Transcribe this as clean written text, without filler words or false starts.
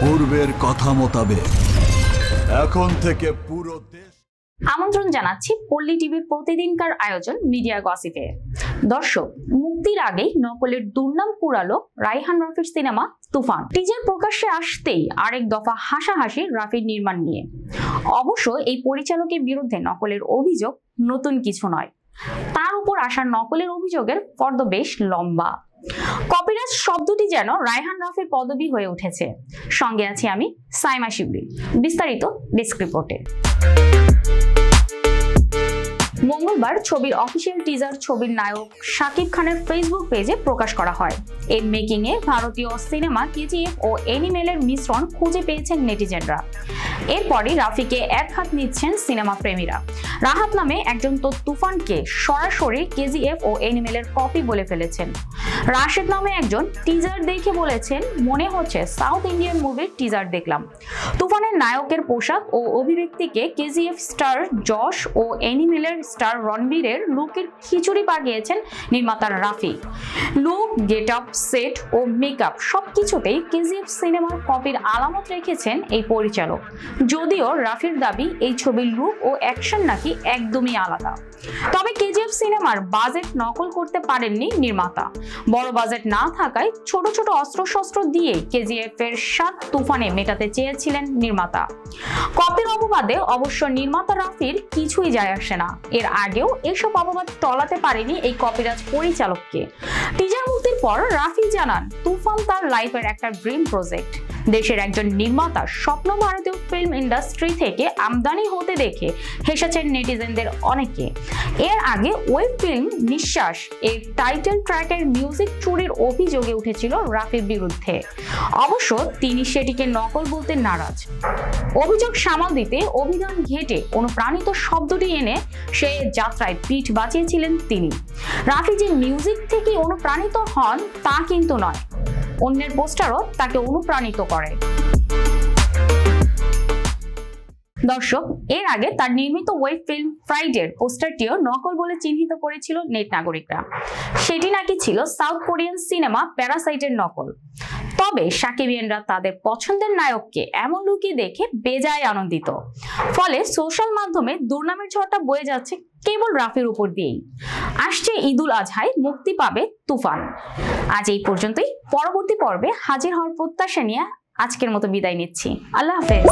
পূর্বের কথা মোতাবেক এখন থেকে পুরো দেশ আমন্ত্রণ জানাচ্ছি পল্লী টিভির প্রতিদিনকার আয়োজন মিডিয়া গসিপে। দর্শক, মুক্তির আগেই নকলের দুর্নাম কুড়ালো রায়হান রাফির সিনেমা তুফান। টিজার প্রকাশ্যে আসতেই আরেক দফা হাসাহাসি রাফির নির্মাণ নিয়ে। অবশ্য এই পরিচালকের বিরুদ্ধে নকলের অভিযোগ নতুন কিছু নয়, তার উপর আসা নকলের অভিযোগের ফর্দ বেশ লম্বা। কপিরাইট শব্দটি যেন রায়হান রাফির পদবী হয়ে উঠেছে। সঙ্গে আছি আমি সাইমা শিবলি। বিস্তারিত ডেস্ক রিপোর্টে। মঙ্গলবার ছবির অফিসিয়াল টিজার ছবির নায়ক শাকিব খানের ফেসবুক পেজে প্রকাশ করা হয়। এর মেকিং এ ভারতীয় সিনেমা কেজিএফ ও এনিমেলের মিশ্রণ খুঁজে পেয়েছেন নেটিজেনরা। এরপরই রাফিকে এক হাত নিচ্ছেন সিনেমা প্রেমীরা। রাহাত নামে একজন তো তুফানকে সরাসরি কেজিএফ ও এনিমেলের কপি বলে ফেলেছেন। রাশেদ নামে একজন টিজার দেখে বলেছেন, মনে হচ্ছে সাউথ ইন্ডিয়ান মুভির টিজার দেখলাম। তুফানের নায়কের পোশাক ও অভিব্যক্তিকে কেজিএফ স্টার যশ ও এনিমেলের স্টার রণবীরের লুকের খিচুড়ি পাকিয়েছেন নির্মাতা Raafi. Look, get up, set ও মেকআপ সবকিছুতেই কেজিএফ সিনেমার কপির আলামত রেখেছেন এই পরিচালক। যদিও রাফির দাবি এই ছবির লুক ও অ্যাকশন নাকি একদমই আলাদা। তবে কেজিএফ সিনেমার বাজেট নকল করতে পারেননি নির্মাতা। বড় বাজেট না থাকায় ছোট ছোট অস্ত্রশস্ত্র দিয়ে কেজিএফ এর স্বাদ তুফানে মেটাতে চেয়েছিলেন নির্মাতা। কপির অপবাদে অবশ্য নির্মাতা রাফির কিছুই যায় আসে না। এর আগেও এসব অপবাদ টলাতে পারেনি এই কপিরাজ পরিচালককে। টিজার মুক্তির পর রাফি জানান, তুফান তার লাইফের একটা ড্রিম প্রজেক্ট। দেশের একজন নির্মাতা স্বপ্ন ভারতীয় ফিল্ম ইন্ডাস্ট্রি থেকে আমদানি হতে দেখে হেসেছেন নেটিজেনদের অনেকে। এর আগে ওয়েব ফিল্ম নিঃশ্বাস এর টাইটেল ট্র্যাকের মিউজিক চুরির অভিযোগে উঠেছিল রাফির বিরুদ্ধে। অবশ্য তিনি সেটিকে নকল বলতে নারাজ। অভিযোগ সামাল দিতে অভিধান ঘেটে অনুপ্রাণিত শব্দটি এনে সে যাত্রায় পিঠ বাঁচিয়েছিলেন তিনি। রাফি যে মিউজিক থেকে অনুপ্রাণিত হন তা কিন্তু নয়, অন্যের পোস্টারও তাকে অনুপ্রাণিত করে। দর্শক, এর আগে তার নির্মিত ওয়েব ফিল্ম ফ্রাইডের পোস্টারটিও নকল বলে চিহ্নিত করেছিল নেট নাগরিকরা। সেটি নাকি ছিল সাউথ কোরিয়ান সিনেমা প্যারাসাইটের নকল। তবে সাকিবিয়ানরা তাদের পছন্দের নায়ককে এমন লুকে দেখে বেজায় আনন্দিত। ফলে সোশ্যাল মাধ্যমে দুর্নামের ঝড়টা বয়ে যাচ্ছে কেবল রাফির উপর দিয়েই। আসছে ঈদুল আজহায় মুক্তি পাবে তুফান। আজ এই পর্যন্তই। পরবর্তী পর্বে হাজির হওয়ার প্রত্যাশা নিয়ে আজকের মতো বিদায় নিচ্ছি। আল্লাহ হাফেজ।